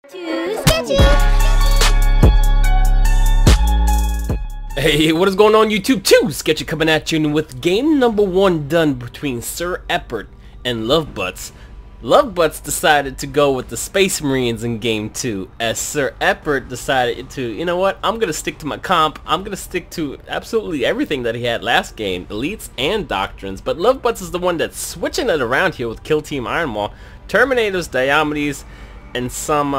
Too sketchy. Hey, what is going on YouTube? Too sketchy coming at you with game number 1 done between SirEppert and SirEppert. SirEppert decided to go with the Space Marines in game 2, as SirEppert decided to, you know what, I'm gonna stick to my comp. I'm gonna stick to absolutely everything that he had last game, elites and doctrines. But SirEppert is the one that's switching it around here with Kill Team Iron Maw, Terminators, Diomedes, and some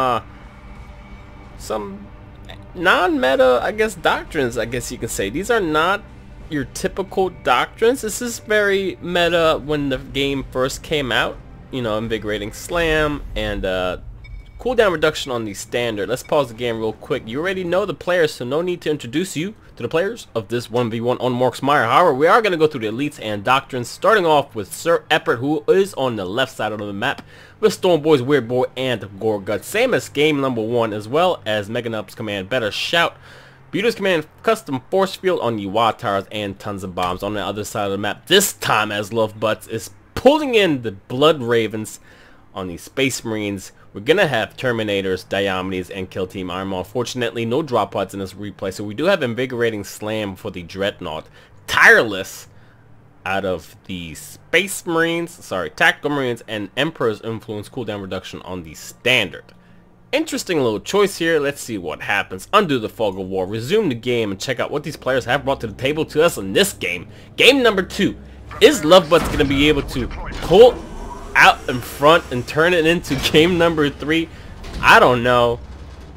non-meta, I guess, doctrines, I guess you can say. These are not your typical doctrines. This is very meta when the game first came out. You know, invigorating slam and cooldown reduction on the standard. Let's pause the game real quick. You already know the players, so no need to introduce you to the players of this 1v1 on Mark's Mire. However, we are going to go through the elites and doctrines, starting off with SirEppert, who is on the left side of the map, with Storm Boys, Weird Boy, and Gorgut. Same as game number 1, as well as Meganup's command, Better Shout, Beauty's command, custom force field on the Watt Towers, and tons of bombs on the other side of the map. This time, as SirEppert is pulling in the Blood Ravens on the Space Marines. We're gonna have Terminators, Diomedes, and Kill Team Iron Maw. Unfortunately, no drop pods in this replay, so we do have Invigorating Slam for the Dreadnought. Tireless out of the Space Marines, sorry, Tactical Marines, and Emperor's Influence cooldown reduction on the standard. Interesting little choice here. Let's see what happens. Undo the Fog of War, resume the game, and check out what these players have brought to the table to us in this game. Game number 2. Is SirEppert going to be able to pull out in front and turn it into game number 3? I don't know,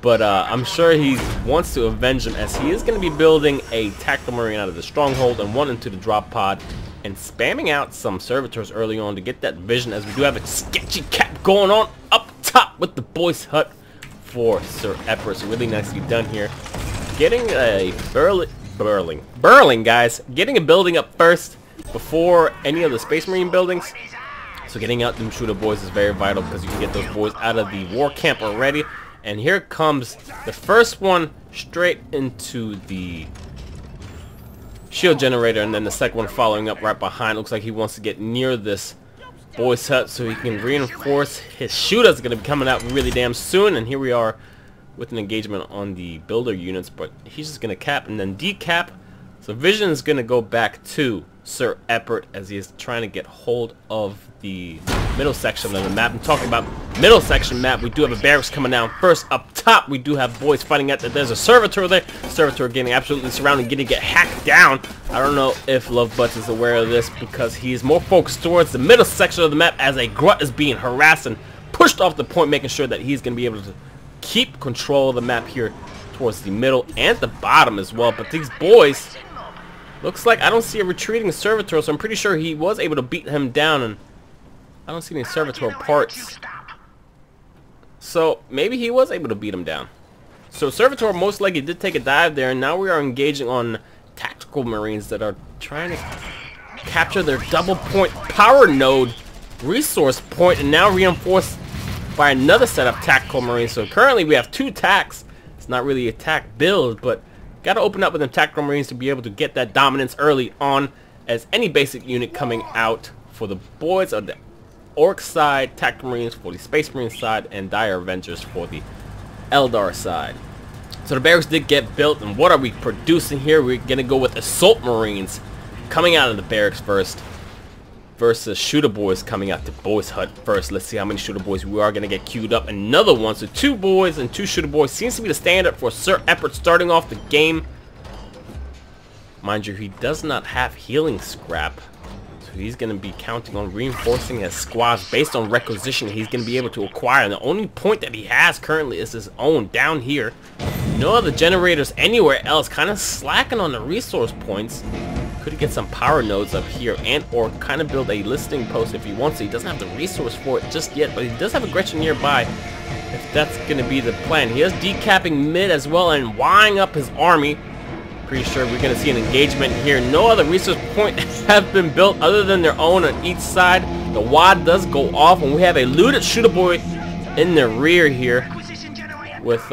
but I'm sure he wants to avenge him, as he is going to be building a Tactical Marine out of the Stronghold and one into the drop pod, and spamming out some servitors early on to get that vision, as we do have a sketchy cap going on up top with the boys hut for SirEppert. So really nicely done here. Getting a burling, guys. Getting a building up first before any of the Space Marine buildings. So getting out them shooter boys is very vital, because you can get those boys out of the war camp already. And here comes the first one straight into the shield generator, and then the second one following up right behind. Looks like he wants to get near this boys hut so he can reinforce. His shooter's going to be coming out really damn soon, and here we are with an engagement on the builder units, but he's just going to cap and then decap. So vision is going to go back to SirEppert, as he is trying to get hold of the middle section of the map. I'm talking about middle section map. We do have a barracks coming down first. Up top, we do have boys fighting at that. There's a servitor there. Servitor getting absolutely surrounded, getting get hacked down. I don't know if SirEppert is aware of this, because he's more focused towards the middle section of the map, as a grunt is being harassed and pushed off the point, making sure that he's going to be able to keep control of the map here towards the middle and the bottom as well. But these boys, looks like I don't see a retreating servitor, so I'm pretty sure he was able to beat him down, and I don't see any servitor parts. So maybe he was able to beat him down. So servitor most likely did take a dive there, and now we are engaging on Tactical Marines that are trying to capture their double point power node resource point, and now reinforced by another set of Tactical Marines. So currently we have 2 tacks. It's not really a tack build, but got to open up with them Tactical Marines to be able to get that dominance early on, as any basic unit coming out for the boys of the Orc side, Tactical Marines for the Space Marine side, and Dire Avengers for the Eldar side. So the barracks did get built, and what are we producing here? We're going to go with Assault Marines coming out of the barracks first, versus Shooter Boys coming out the boys hut first. Let's see how many Shooter Boys we are going to get queued up. Another one, so 2 boys and 2 Shooter Boys seems to be the standard for SirEppert starting off the game. Mind you, he does not have healing scrap, so he's going to be counting on reinforcing his squads based on requisition he's going to be able to acquire. And the only point that he has currently is his own down here. No other generators anywhere else, kind of slacking on the resource points. Could get some power nodes up here, and or kind of build a listing post if he wants to. He doesn't have the resource for it just yet, but he does have a Gretchen nearby, if that's going to be the plan. He is decapping mid as well and wiring up his army. Pretty sure we're going to see an engagement here. No other resource point have been built other than their own on each side. The wad does go off, and we have a looted Shooter Boy in the rear here with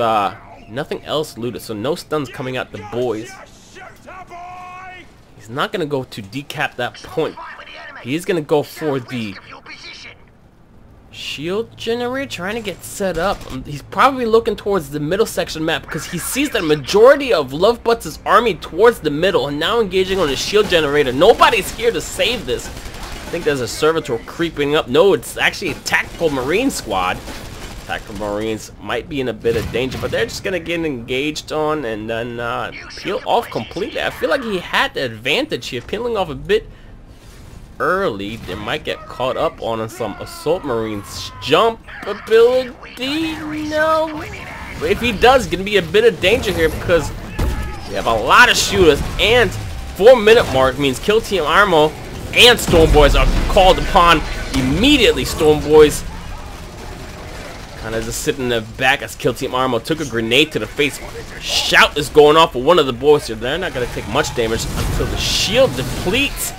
nothing else looted, so no stuns coming out the boys. He's not going to go to decap that point. He's going to go for the Shield generator trying to get set up. He's probably looking towards the middle section map because he sees the majority of Lovebutts' army towards the middle and now engaging on the shield generator. Nobody's here to save this. I think there's a servitor creeping up. No, it's actually a tactical marine squad. Tactical marines might be in a bit of danger, but they're just gonna get engaged on and then peel off completely. I feel like he had the advantage here, peeling off a bit early. They might get caught up on some assault marines jump ability. No, if he does, gonna be a bit of danger here because we have a lot of shooters, and 4-minute mark means Kill Team Armo and Storm Boys are called upon immediately. Storm Boys kind of just sitting in the back as Kill Team Armo took a grenade to the face. Shout is going off for one of the boys here. They're not going to take much damage until the shield depletes.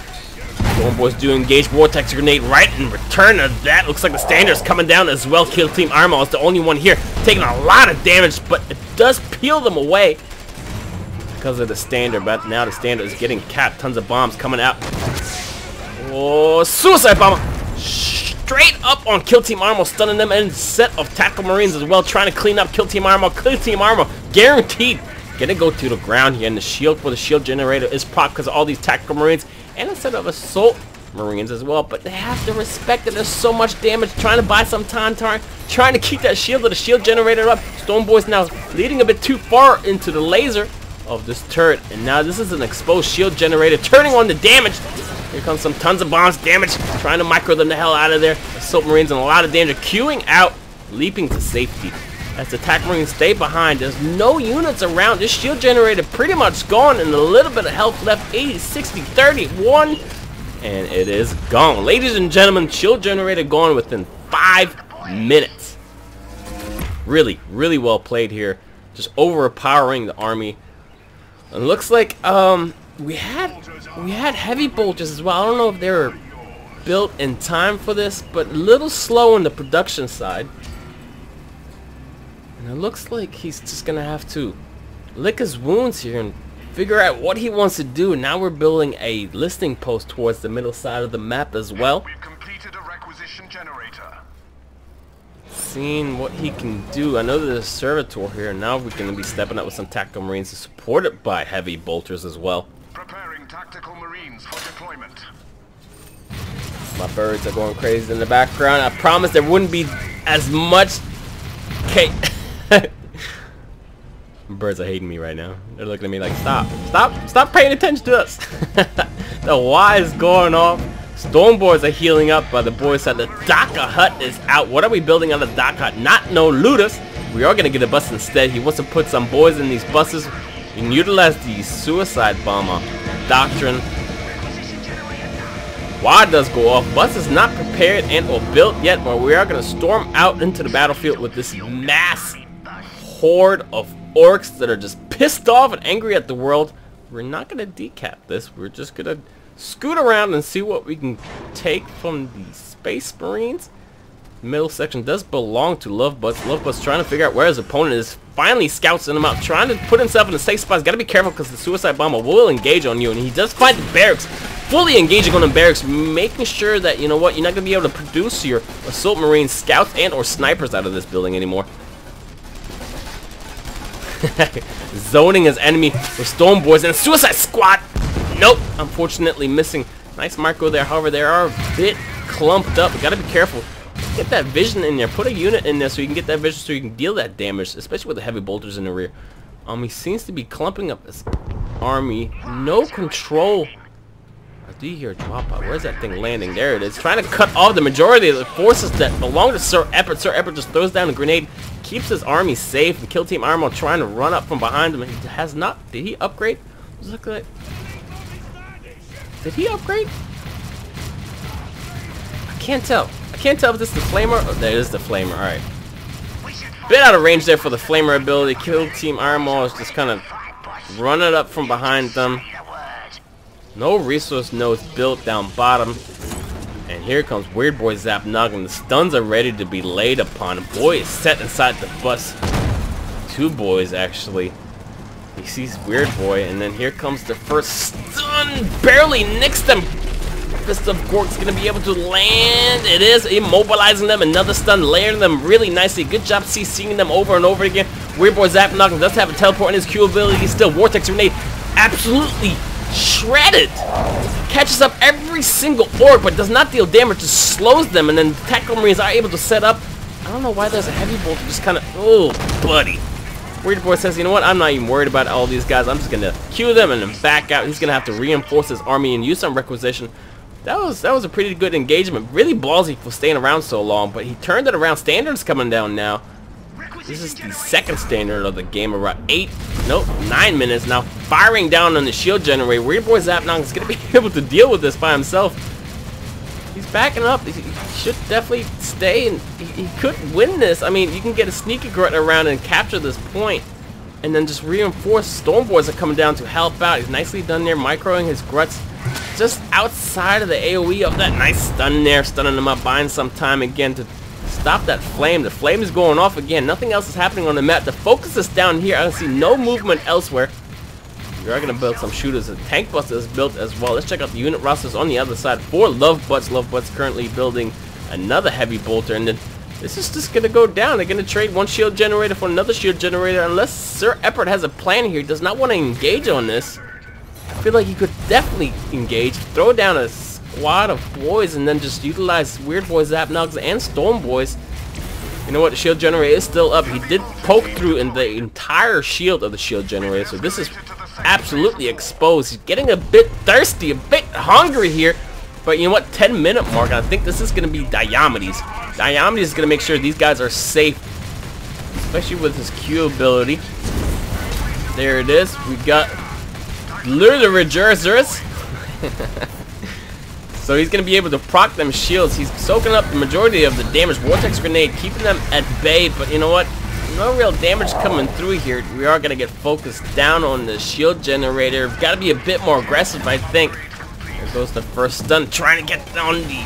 Storm Boys do engage Vortex Grenade right in return of that. Looks like the standard's coming down as well. Kill Team Armo is the only one here taking a lot of damage, but it does peel them away because of the standard. But now the standard is getting capped. Tons of bombs coming out. Oh, suicide bomber! Straight up on Kill Team Armo, stunning them, and set of tactical marines as well, trying to clean up Kill Team Armo. Kill Team Armo guaranteed gonna go to the ground here, and the shield for the shield generator is propped because of all these tactical marines and a set of assault marines as well. But they have to respect that there's so much damage, trying to buy some time, trying to keep that shield of the shield generator up. Storm Boys now leading a bit too far into the laser of this turret, and now this is an exposed shield generator turning on the damage. Here comes some tons of bombs, damage, trying to micro them the hell out of there. Assault marines in a lot of danger, queuing out, leaping to safety. As the attack marines stay behind, there's no units around. This shield generator pretty much gone, and a little bit of health left. 80, 60, 31, and it is gone. Ladies and gentlemen, shield generator gone within 5 minutes. Really, really well played here. Just overpowering the army. It looks like we had heavy bolters as well. I don't know if they were built in time for this, but a little slow on the production side. And it looks like he's just gonna have to lick his wounds here and figure out what he wants to do. Now we're building a listing post towards the middle side of the map as well. We've completed a requisition generator. Seeing what he can do. I know there's a servitor here. Now we're going to be stepping up with some tactical marines supported by heavy bolters as well. Preparing tactical marines for deployment. My birds are going crazy in the background. I promised there wouldn't be as much Birds are hating me right now. They're looking at me like, stop paying attention to us. The Y is going off. Storm Boys are healing up, but the boys said the Daka hut is out. What are we building on the Daka hut? Not no looters. We are going to get a bus instead. He wants to put some boys in these buses and utilize the suicide bomber doctrine. Y does go off. Bus is not prepared and or built yet, but we are going to storm out into the battlefield with this mass horde of orcs that are just pissed off and angry at the world. We're not going to decap this. We're just going to scoot around and see what we can take from the Space Marines. The middle section does belong to Lovebutts. Lovebutts trying to figure out where his opponent is. Finally scouts him out, trying to put himself in a safe spot. He's got to be careful because the suicide bomber will engage on you, and he does find the barracks. Fully engaging on the barracks, making sure that, you know what, you're not going to be able to produce your assault marine scouts and or snipers out of this building anymore. Zoning his enemy with Storm Boys and Suicide Squad. Nope, unfortunately missing. Nice micro there, however, they are a bit clumped up. You gotta be careful. Get that vision in there. Put a unit in there so you can get that vision so you can deal that damage, especially with the heavy bolters in the rear. He seems to be clumping up his army. No control. I do hear a drop out. Where's that thing landing? There it is. Trying to cut off the majority of the forces that belong to SirEppert. SirEppert just throws down a grenade, keeps his army safe, and Kill Team Armo trying to run up from behind him. He has not. Did he upgrade? Look like. Did he upgrade? I can't tell. I can't tell if this is the flamer. Oh, there is the flamer. Alright. Bit out of range there for the flamer ability. Kill Team Armo is just kind of running up from behind them. No resource nodes built down bottom. And here comes Weird Boy Zap Noggin. The stuns are ready to be laid upon. A boy is set inside the bus. Two boys, actually. He sees Weird Boy, and then here comes the first stun. Barely nicks them. Fist of Gork's gonna be able to land. It is immobilizing them. Another stun, layering them really nicely. Good job CCing them over and over again. Weird Boy Zapnock does have a teleport in his Q ability. Still, Vortex Grenade absolutely shredded. Catches up every single orb, but does not deal damage. Just slows them, and then the Tactical Marines are able to set up. I don't know why there's a heavy bolt just kind of. Oh, buddy. Weird Boy says, you know what, I'm not even worried about all these guys. I'm just going to queue them and then back out. He's going to have to reinforce his army and use some requisition. That was a pretty good engagement. Really ballsy for staying around so long, but he turned it around. Standard's coming down now. This is the second standard of the game, around 9 minutes now. Firing down on the shield generator. Weird Boy Zapnock is going to be able to deal with this by himself. He's backing up. He should definitely stay, and he could win this. I mean, you can get a sneaky grunt around and capture this point, and then just reinforce. Storm Boys are coming down to help out. He's nicely done there, microing his gruts just outside of the AoE of that. Nice stun there, stunning them up, buying some time again to stop that flame. The flame is going off again. Nothing else is happening on the map. The focus is down here. I don't see no movement elsewhere. We are going to build some shooters. A tank buster is built as well. Let's check out the unit rosters on the other side for Lovebutts. Lovebutts currently building another heavy bolter, and then this is just going to go down. They're going to trade one shield generator for another shield generator unless SirEppert has a plan here. He does not want to engage on this. I feel like he could definitely engage, throw down a squad of boys, and then just utilize Weird Boy Zapnogs and Storm Boys. You know what? The shield generator is still up. He did poke through in the entire shield of the shield generator, so this is absolutely exposed. He's getting a bit thirsty, a bit hungry here. But you know what? 10-minute mark. I think this is going to be Diomedes. Diomedes is going to make sure these guys are safe, especially with his Q ability. There it is. We got Lure the Regerzers. So he's going to be able to proc them shields. He's soaking up the majority of the damage. Vortex Grenade, keeping them at bay. But you know what? No real damage coming through here. We are going to get focused down on the shield generator. We've got to be a bit more aggressive, I think. There goes the first stun. Trying to get on the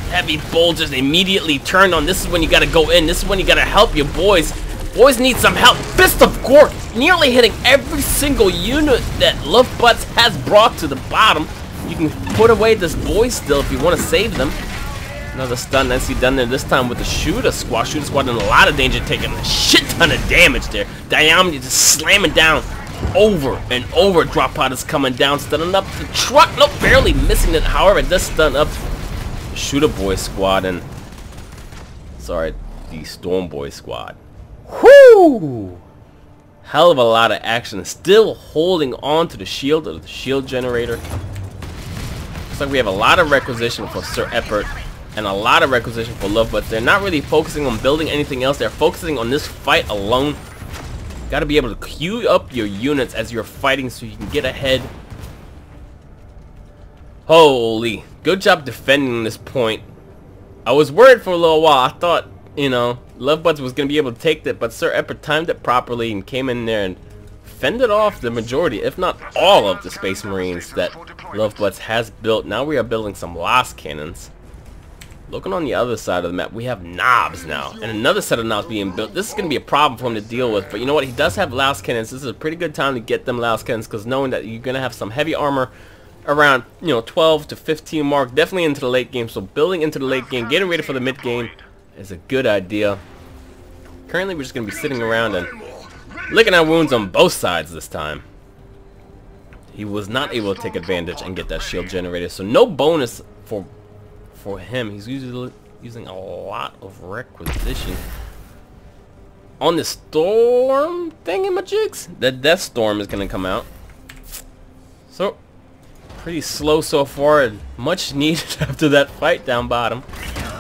heavy bolters. Immediately turned on. This is when you got to go in. This is when you got to help your boys. Boys need some help. Fist of Gork nearly hitting every single unit that Lovebutts has brought to the bottom. You can put away this boy still if you want to save them. Another stun nicely done there, this time with the Shooter Squad. Shooter Squad in a lot of danger, taking a shit ton of damage there. Diomedes just slamming down over and over. Drop pod is coming down, stunning up the truck. Nope, barely missing it. However, it does stun up the Shooter Boy Squad and... sorry, the Storm Boy Squad. Whoo! Hell of a lot of action. Still holding on to the shield of the shield generator. Looks like we have a lot of requisition for SirEppert and a lot of requisition for Lovebutts. They're not really focusing on building anything else. They're focusing on this fight alone. Got to be able to queue up your units as you're fighting so you can get ahead. Holy, good job defending this point. I was worried for a little while. I thought, you know, Lovebutts was going to be able to take that, but SirEppert timed it properly and came in there and fended off the majority, if not all, of the Space Marines that Lovebutts has built. Now we are building some Lost Cannons. Looking on the other side of the map, we have knobs now, and another set of knobs being built. This is going to be a problem for him to deal with, but you know what? He does have Lost Cannons. This is a pretty good time to get them Lost Cannons, because knowing that you're going to have some heavy armor around, you know, 12 to 15 mark, definitely into the late game. So building into the late game, getting ready for the mid game is a good idea. Currently, we're just going to be sitting around and licking our wounds on both sides this time. He was not able to take advantage and get that shield generator, so no bonus for him. He's usually using a lot of requisition on the storm thingamajigs. The death storm is going to come out. So pretty slow so far, and much needed after that fight down bottom.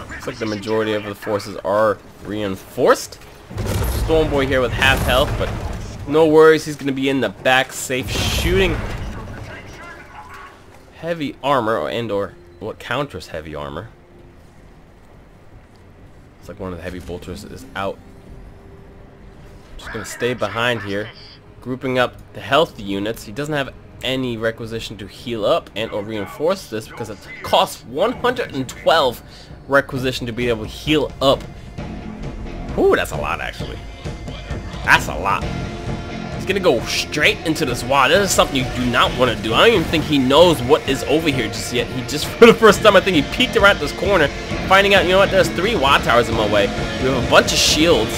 Looks like the majority of the forces are reinforced. Storm Boy here with half health, but no worries, he's going to be in the back safe shooting heavy armor, or what counters heavy armor. It's like one of the heavy bolters is out. Just going to stay behind here, grouping up the healthy units. He doesn't have any requisition to heal up and or reinforce this because it costs 112 requisition to be able to heal up. Ooh, that's a lot actually. That's a lot. He's gonna go straight into this wall. This is something you do not want to do. I don't even think he knows what is over here just yet. He just, for the first time, I think he peeked around this corner, finding out, you know what, there's 3 watt towers in my way. We have a bunch of shields.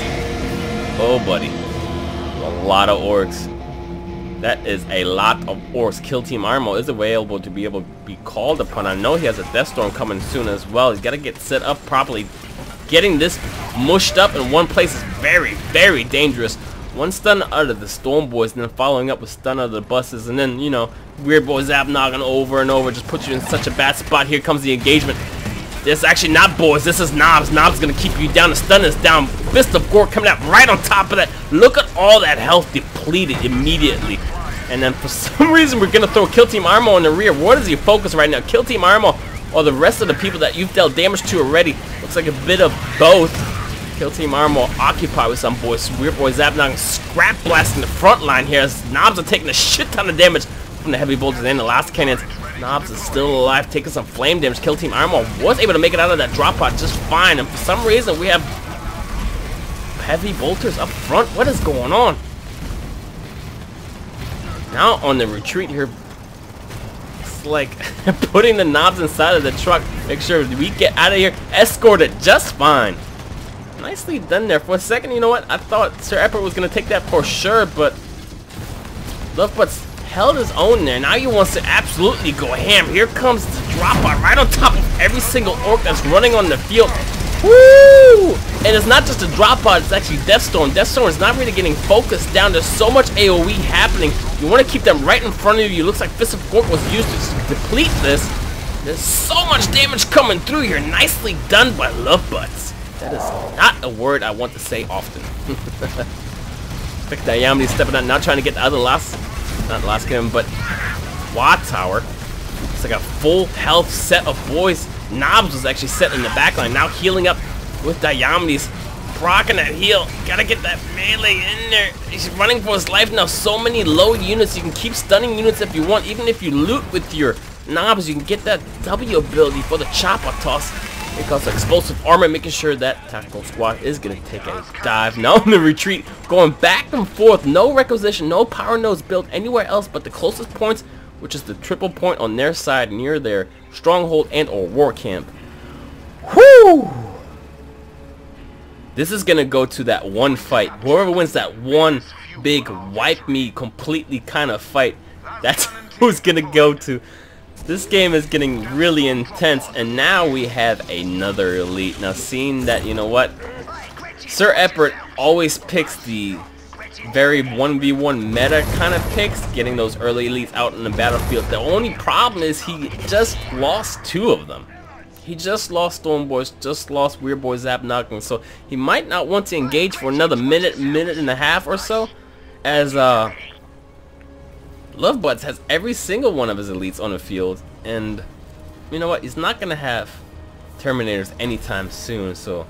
Oh, buddy. A lot of orcs. That is a lot of orcs. Kill Team Armo is available to be able to be called upon. I know he has a Death Storm coming soon as well. He's got to get set up properly. Getting this mushed up in one place is very, very dangerous. One stun out of the Storm Boys, and then following up with stun out of the buses, and then, you know, Weird Boy Zap knocking over and over, just puts you in such a bad spot. Here comes the engagement. This is actually not Boys, this is Knobs. Knobs is going to keep you down. The stun is down. Fist of Gore coming out right on top of that. Look at all that health depleted immediately. And then for some reason, we're going to throw Kill Team Armo in the rear. What is your focus right now? Kill Team Armo or the rest of the people that you've dealt damage to already? Looks like a bit of both. Kill Team Armo occupied with some boys. Weird Boy Zapnog scrap blasting the front line here as Knobs are taking a shit ton of damage from the heavy bolters and the last cannons. Knobs is still alive, taking some flame damage. Kill Team Armo was able to make it out of that drop pod just fine, and for some reason we have heavy bolters up front. What is going on? Now on the retreat here, it's like putting the Knobs inside of the truck. Make sure we get out of here escorted just fine. Nicely done there. For a second, you know what? I thought SirEppert was going to take that for sure, but Lovebutts held his own there. Now he wants to absolutely go ham. Here comes the drop pod right on top of every single orc that's running on the field. Woo! And it's not just a drop pod, it's actually Death Storm. Death Storm is not really getting focused down. There's so much AoE happening. You want to keep them right in front of you. Looks like Fist of Gork was used to deplete this. There's so much damage coming through here. Nicely done by Lovebutts. That is not a word I want to say often. Quick Diamond stepping out, now trying to get the other last cannon, but Watt Tower. It's like a full health set of boys. Knobs was actually set in the back line, now healing up with Diomedes. Procking that heal. Gotta get that melee in there. He's running for his life now. So many low units. You can keep stunning units if you want. Even if you loot with your Knobs, you can get that W ability for the chopper toss. It comes explosive armor, making sure that tactical squad is going to take a dive. Now in the retreat, going back and forth. No requisition, no power nodes built anywhere else but the closest points, which is the triple point on their side near their stronghold and or war camp. Whoo! This is going to go to that one fight. Whoever wins that one big wipe me completely kind of fight, that's who's going to go to. This game is getting really intense, and now we have another elite. Now, seeing that, you know what, SirEppert always picks the very 1v1 meta kind of picks, getting those early elites out in the battlefield. The only problem is he just lost 2 of them. He just lost Storm Boys, just lost Weird Boy Zap knocking, so he might not want to engage for another minute and a half or so, as Lovebutts has every single one of his elites on the field, and you know what, he's not gonna have Terminators anytime soon, so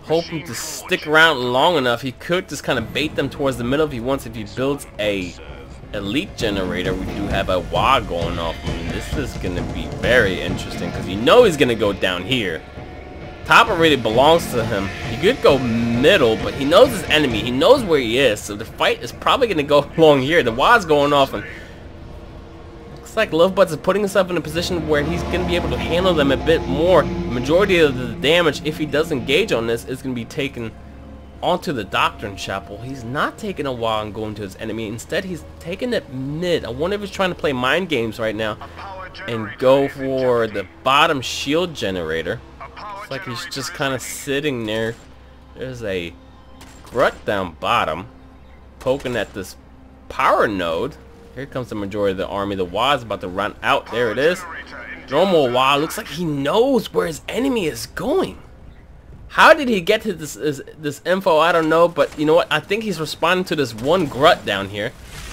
hoping to stick around long enough. He could just kind of bait them towards the middle if he wants. If he builds a elite generator, we do have a WA going off. I mean, this is gonna be very interesting because you know he's gonna go down here. Top really belongs to him. He could go middle, but he knows his enemy. He knows where he is, so the fight is probably going to go along here. The WA's going off, and looks like Lovebutts is putting himself in a position where he's going to be able to handle them a bit more. The majority of the damage, if he does engage on this, is going to be taken onto the Doctrine Chapel. He's not taking a WA and going to his enemy. Instead, he's taking it mid. I wonder if he's trying to play mind games right now and go for the bottom shield generator. Like he's just kind of sitting there. There's a Grut down bottom poking at this power node. Here comes the majority of the army. The WA is about to run out. There it is. Normal WA. Looks like he knows where his enemy is going. How did he get to this info? I don't know, but you know what? I think he's responding to this one Grut down here.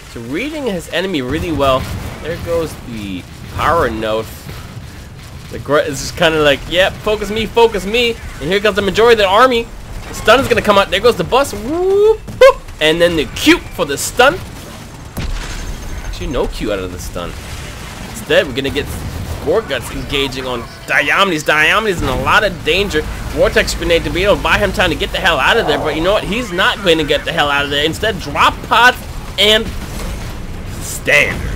So reading his enemy really well. There goes the power node. The Grut is just kind of like, yep, focus me, and here comes the majority of the army. The stun is going to come out. There goes the bus, whoop, whoop, and then the Q for the stun. Actually, no Q out of the stun. Instead, we're going to get Gorguts engaging on Diomedes. Diomedes in a lot of danger. Vortex Grenade to be able to buy him time to get the hell out of there, but you know what? He's not going to get the hell out of there. Instead, drop pods and standard.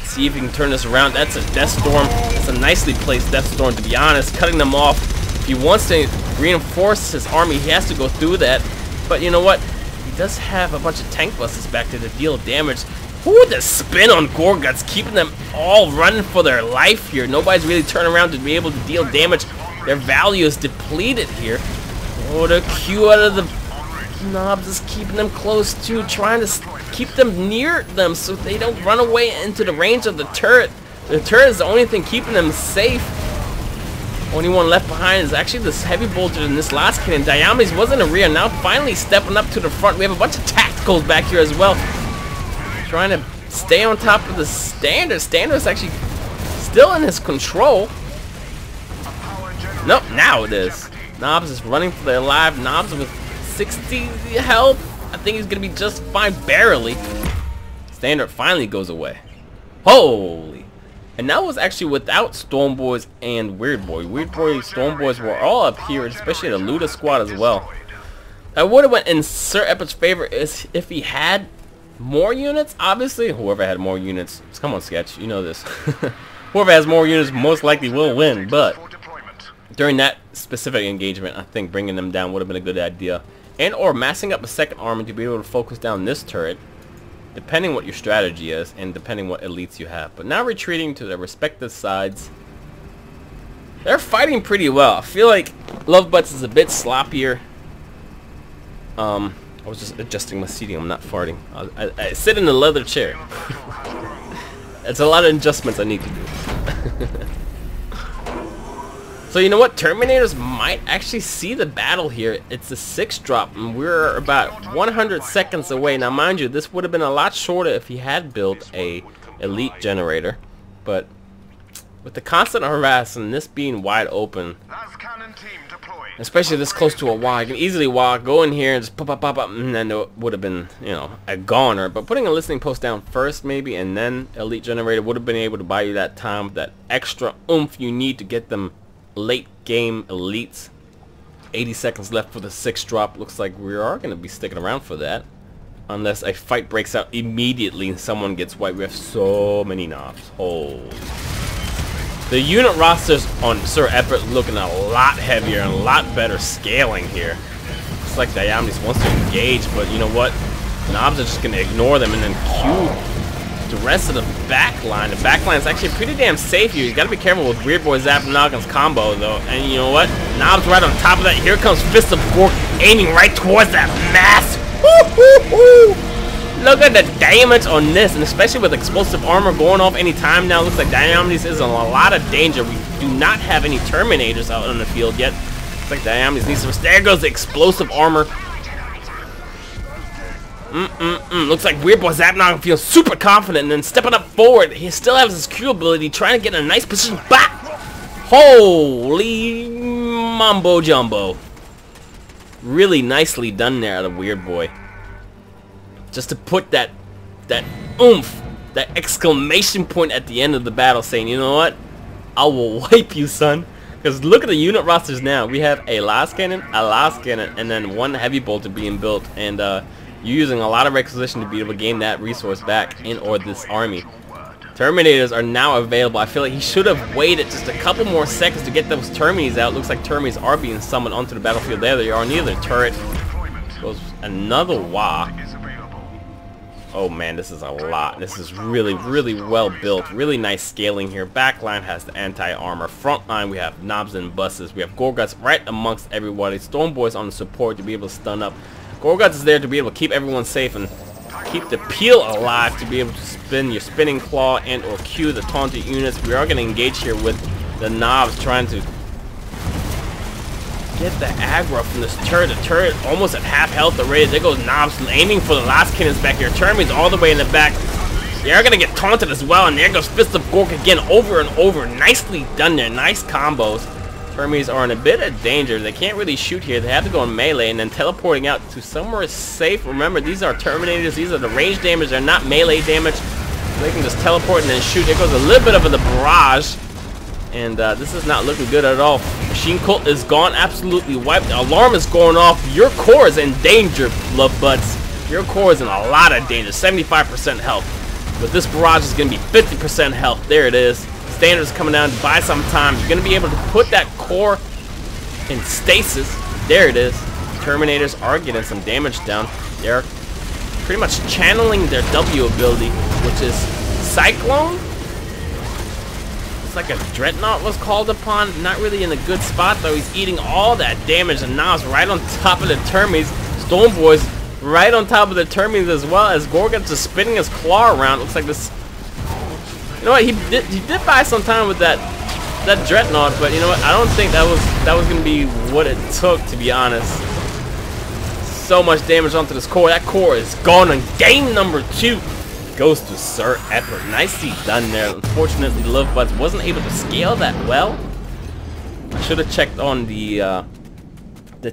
See if you can turn this around. That's a Death Storm. That's a nicely placed Death Storm, to be honest. Cutting them off. If he wants to reinforce his army, he has to go through that. But you know what? He does have a bunch of tank buses back there to deal damage. Ooh, the spin on Gorguts, keeping them all running for their life here. Nobody's really turning around to be able to deal damage. Their value is depleted here. Oh, the Q out of the Knobs is keeping them close to, trying to keep them near them so they don't run away into the range of the turret. The turret is the only thing keeping them safe. Only one left behind is actually this heavy bolter in this last cannon. Diomedes was in the rear, now finally stepping up to the front. We have a bunch of tacticals back here as well, trying to stay on top of the standard. Standard is actually still in his control. Nope, now it is. Knobs is running for their life. Knobs with 60 health. I think he's gonna be just fine, barely. Standard finally goes away. Holy! And that was actually without Storm Boys and Weird Boy. Weird Boy, Storm Boys were all up here, especially the Luda squad as well. I would have went in SirEppert's favor is if he had more units. Obviously, whoever had more units. Come on, Sketch, you know this. Whoever has more units most likely will win. But during that specific engagement, I think bringing them down would have been a good idea. And or massing up a second army to be able to focus down this turret, depending what your strategy is and depending what elites you have. But now retreating to their respective sides. They're fighting pretty well. I feel like Lovebutts is a bit sloppier. I was just adjusting my seating. I'm not farting. I sit in the leather chair. It's a lot of adjustments I need to do. So you know what? Terminators might actually see the battle here. It's a 6-drop, and we're about 100 seconds away. Now, mind you, this would have been a lot shorter if he had built a elite generator. But with the constant harass and this being wide open, especially this close to a wall, I can easily go in here and just pop, and then it would have been, you know, a goner. But putting a listening post down first, maybe, and then elite generator would have been able to buy you that time, that extra oomph you need to get them late game elites. 80 seconds left for the 6-drop. Looks like we are going to be sticking around for that, unless a fight breaks out immediately and someone gets wiped. We have so many knobs. Holy. The unit rosters on SirEppert looking a lot heavier and a lot better scaling here. Looks like Diomedes wants to engage, but you know what? Knobs are just going to ignore them and then cue the rest of the back line. The back line is actually pretty damn safe here. You gotta be careful with Weird Boy Zap Noggin's combo though. And you know what? Knobs right on top of that. Here comes Fist of Gork aiming right towards that mass. Look at the damage on this, and especially with explosive armor going off any time now. Looks like Diomedes is in a lot of danger. We do not have any Terminators out on the field yet. Looks like Diomedes needs to. There goes the explosive armor. Looks like Weird Boy Zapnog feels super confident and then stepping up forward. He still has his Q ability, trying to get in a nice position. Back! Holy mumbo jumbo. Really nicely done there out of Weird Boy. Just to put that oomph, that exclamation point at the end of the battle saying, you know what? I will wipe you, son. Because look at the unit rosters now. We have a last cannon, and then one heavy bolter being built. And you're using a lot of requisition to be able to gain that resource back in or this army. Terminators are now available. I feel like he should have waited just a couple more seconds to get those Termies out. Looks like Termies are being summoned onto the battlefield. There they are. Neither turret goes another wah. Oh man, this is a lot. This is really, really well built. Really nice scaling here. Backline has the anti-armor. Frontline, we have knobs and buses. We have Gorguts right amongst everybody. Storm Boys on the support to be able to stun up. Gorguts is there to be able to keep everyone safe and keep the peel alive, to be able to spin your spinning claw and or Q the taunted units. We are going to engage here with the knobs, trying to get the aggro from this turret. The turret almost at half health already. There goes knobs aiming for the last cannons back here. Termin's all the way in the back. They are going to get taunted as well, and there goes Fist of Gork again over and over. Nicely done there. Nice combos. Termies are in a bit of danger. They can't really shoot here. They have to go in melee and then teleporting out to somewhere safe. Remember, these are Terminators. These are the range damage. They're not melee damage. They can just teleport and then shoot. There goes a little bit of the barrage. And this is not looking good at all. Machine Cult is gone. Absolutely wiped. The alarm is going off. Your core is in danger, Lovebutts. Your core is in a lot of danger. 75% health. But this barrage is going to be 50% health. There it is. Standard's coming down to buy some time. You're going to be able to put that core in stasis. There it is. Terminators are getting some damage down. They're pretty much channeling their W ability, which is Cyclone. It's like a Dreadnought was called upon. Not really in a good spot, though. He's eating all that damage, and now it's right on top of the Termies. Stormboy's right on top of the Termies as well, as Gorgon's just spinning his claw around. Looks like this. You know what? He did buy some time with that Dreadnought, but you know what? I don't think that was gonna be what it took, to be honest. So much damage onto this core. That core is gone, and game number 2 goes to SirEppert. Nicely done there. Unfortunately, SirEppert wasn't able to scale that well. I should have checked on the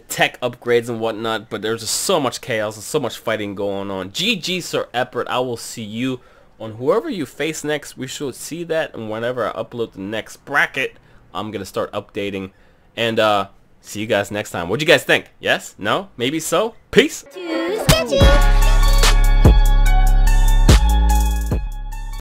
tech upgrades and whatnot, but there's just so much chaos and so much fighting going on. GG, SirEppert. I will see you on whoever you face next. We should see that, and whenever I upload the next bracket, I'm gonna start updating. And see you guys next time. What'd you guys think? Yes? No? Maybe so? Peace!